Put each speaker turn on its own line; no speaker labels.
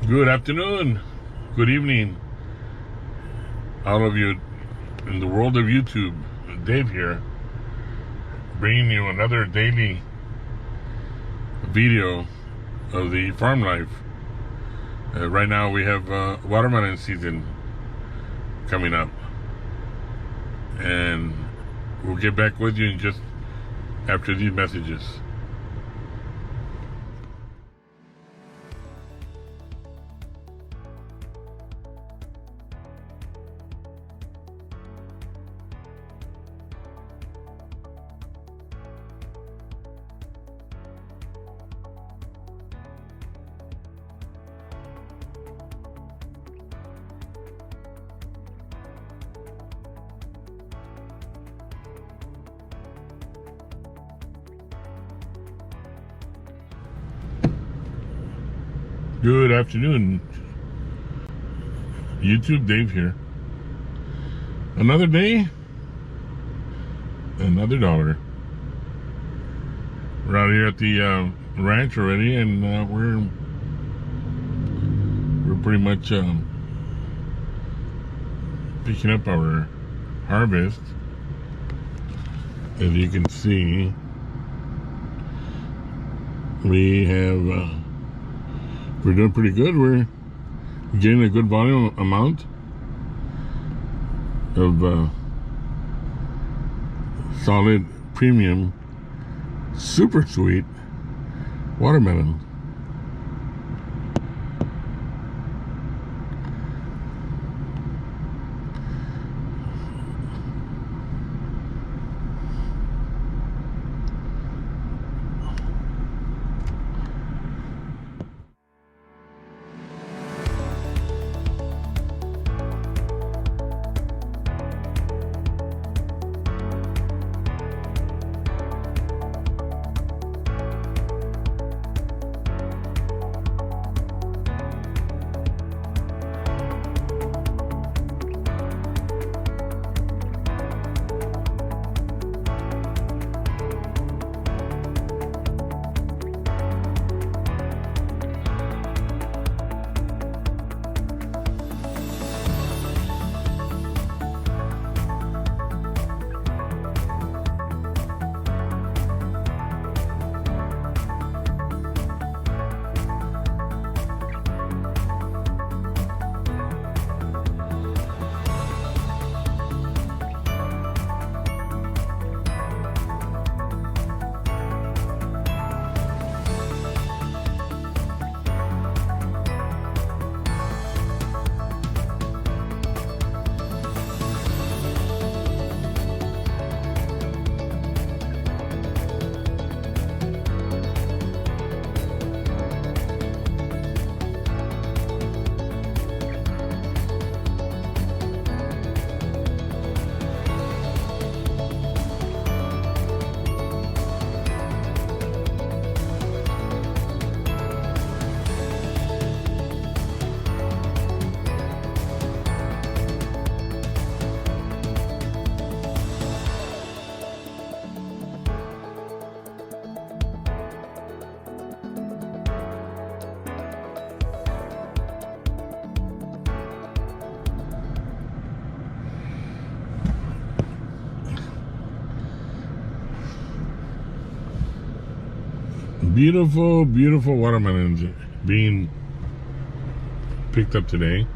Good afternoon, good evening, all of you in the world of YouTube. Dave here, bringing you another daily video of the farm life. Right now we have watermelon season coming up, and we'll get back with you in just after these messages. Good afternoon, YouTube. Dave here. Another day, another dollar. We're out here at the ranch already, and we're pretty much picking up our harvest. As you can see, we have. We're doing pretty good. We're getting a good volume amount of solid premium super sweet watermelon. Beautiful, beautiful watermelons being picked up today.